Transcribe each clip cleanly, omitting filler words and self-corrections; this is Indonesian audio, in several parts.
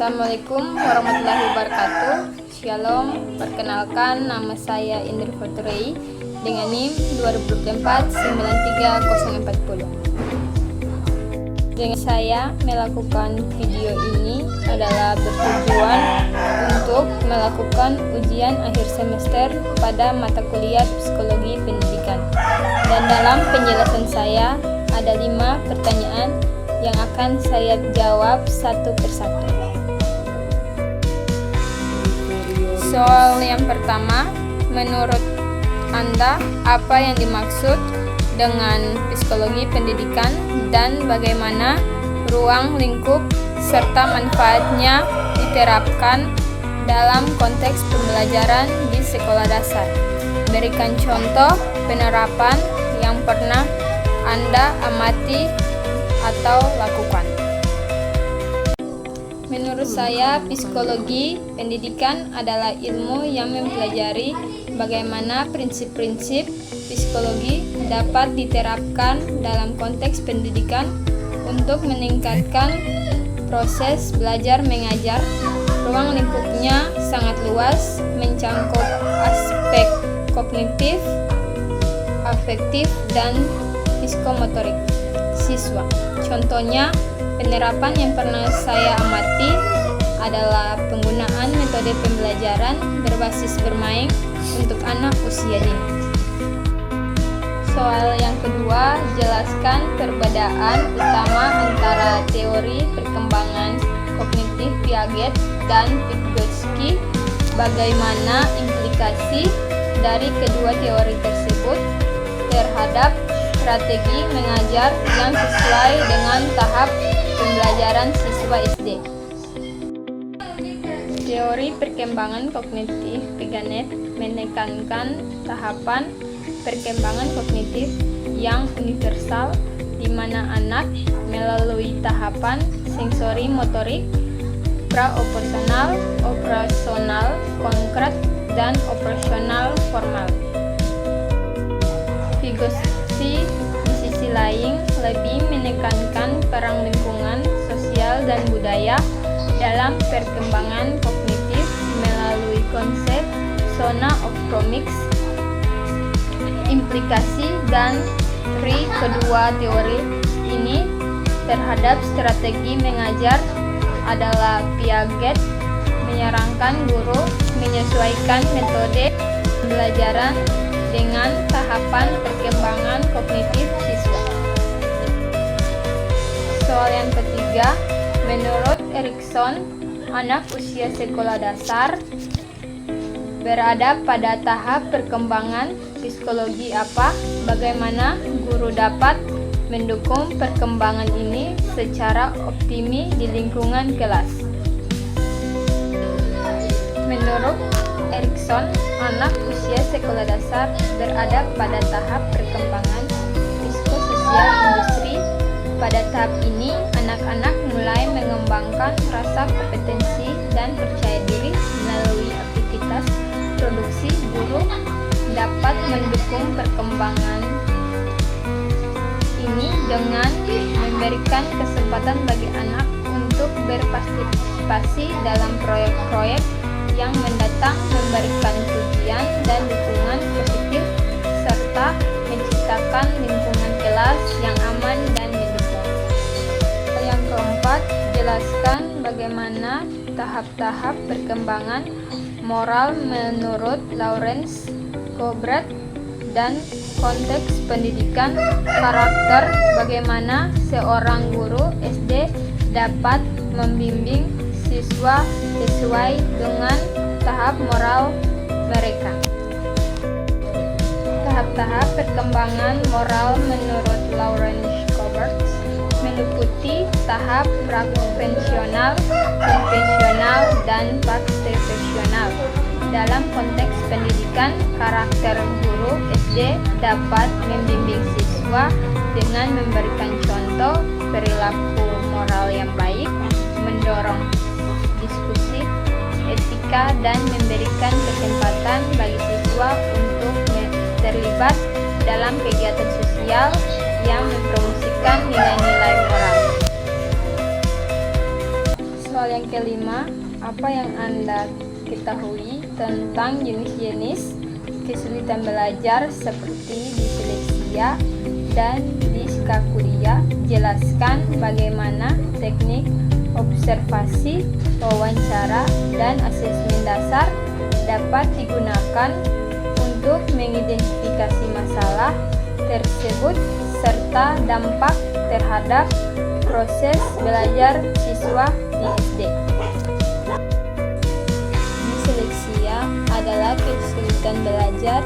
Assalamualaikum warahmatullahi wabarakatuh. Shalom, perkenalkan nama saya Indri Forturei dengan NIM 2024-93040. Dengan saya melakukan video ini adalah bertujuan untuk melakukan ujian akhir semester pada mata kuliah Psikologi Pendidikan. Dan dalam penjelasan saya ada 5 pertanyaan yang akan saya jawab satu persatu. Soal yang pertama, menurut Anda apa yang dimaksud dengan psikologi pendidikan dan bagaimana ruang lingkup serta manfaatnya diterapkan dalam konteks pembelajaran di sekolah dasar? Berikan contoh penerapan yang pernah Anda amati atau lakukan. Menurut saya, psikologi pendidikan adalah ilmu yang mempelajari bagaimana prinsip-prinsip psikologi dapat diterapkan dalam konteks pendidikan untuk meningkatkan proses belajar mengajar. Ruang lingkupnya sangat luas, mencakup aspek kognitif, afektif, dan psikomotorik siswa. Contohnya, penerapan yang pernah saya amati adalah penggunaan metode pembelajaran berbasis bermain untuk anak usia dini. Soal yang kedua, jelaskan perbedaan utama antara teori perkembangan kognitif Piaget dan Vygotsky. Bagaimana implikasi dari kedua teori tersebut terhadap strategi mengajar yang sesuai dengan tahap pembelajaran siswa SD. Teori perkembangan kognitif Piaget menekankan tahapan perkembangan kognitif yang universal, di mana anak melalui tahapan sensori motorik, praoperasional, operasional konkret, dan operasional formal. Vygotsky di sisi lain lebih menekankan peran lingkungan sosial dan budaya dalam perkembangan kognitif melalui konsep zona of promise. Implikasi dan kedua teori ini terhadap strategi mengajar adalah Piaget menyarankan guru menyesuaikan metode pembelajaran dengan tahapan perkembangan kognitif siswa. Soal yang ketiga, menurut Erikson, anak usia sekolah dasar berada pada tahap perkembangan psikologi apa? Bagaimana guru dapat mendukung perkembangan ini secara optimis di lingkungan kelas? Menurut Erikson, anak usia sekolah dasar berada pada tahap perkembangan psikososial industri. Pada tahap ini, anak-anak mulai mengembangkan rasa kompetensi dan percaya diri melalui aktivitas produksi. Guru dapat mendukung perkembangan ini dengan memberikan kesempatan bagi anak untuk berpartisipasi dalam proyek-proyek yang mendatang, memberikan pujian dan dukungan positif, serta menciptakan lingkungan kelas yang aman dan mendukung. Yang keempat, jelaskan bagaimana tahap-tahap perkembangan moral menurut Lawrence Kobret dan konteks pendidikan karakter. Bagaimana seorang guru SD dapat membimbing siswa sesuai dengan tahap moral mereka. Tahap-tahap perkembangan moral menurut Lawrence Kobret meliputi tahap pra-konvensional, konvensional, dan praktek-profesional. Dalam konteks pendidikan karakter, guru SD dapat membimbing siswa dengan memberikan contoh perilaku moral yang baik, mendorong diskusi etika, dan memberikan kesempatan bagi siswa untuk terlibat dalam kegiatan sosial yang mempromosikan nilai-nilai moral. Soal yang kelima, apa yang Anda ketahui tentang jenis-jenis kesulitan belajar seperti disleksia dan diskalkulia? Jelaskan bagaimana teknik observasi, wawancara, dan asesmen dasar dapat digunakan untuk mengidentifikasi masalah tersebut serta dampak terhadap proses belajar siswa di SD. Disleksia adalah kesulitan belajar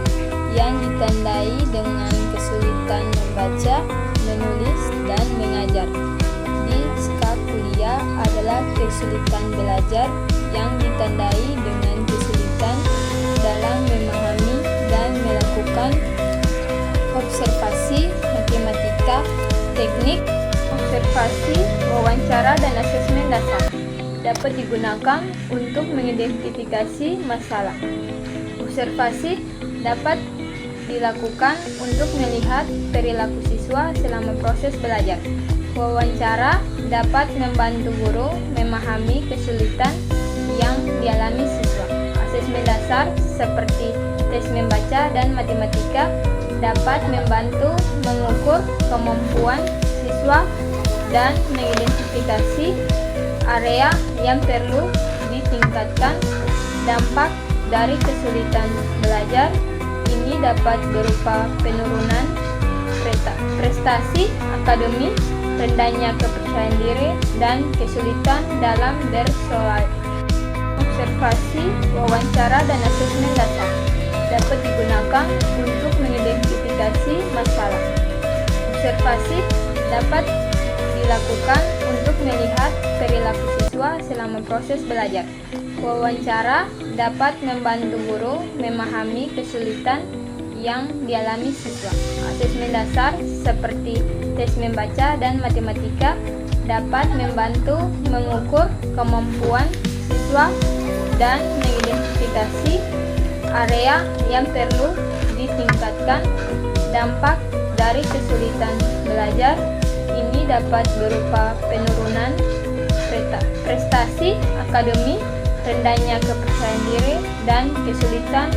yang ditandai dengan kesulitan membaca, menulis, dan mengajar. Diskalkulia adalah kesulitan belajar yang ditandai dengan kesulitan dalam memahami dan melakukan observasi matematika. Teknik observasi, wawancara, dan asesmen dasar dapat digunakan untuk mengidentifikasi masalah. Observasi dapat dilakukan untuk melihat perilaku siswa selama proses belajar. Wawancara dapat membantu guru memahami kesulitan yang dialami siswa. Asesmen dasar seperti tes membaca dan matematika dapat membantu mengukur kemampuan siswa dan mengidentifikasi area yang perlu ditingkatkan. Dampak dari kesulitan belajar ini dapat berupa penurunan prestasi akademik, rendahnya kepercayaan diri, dan kesulitan dalam bersoal. Observasi, wawancara, dan asesmen dasar dapat digunakan untuk mengidentifikasi masalah. Observasi dapat dilakukan untuk melihat perilaku siswa selama proses belajar. Wawancara dapat membantu guru memahami kesulitan yang dialami siswa. Asesmen dasar seperti tes membaca dan matematika dapat membantu mengukur kemampuan siswa dan mengidentifikasi area yang perlu ditingkatkan. Dampak dari kesulitan belajar ini dapat berupa penurunan prestasi akademik, rendahnya kepercayaan diri, dan kesulitan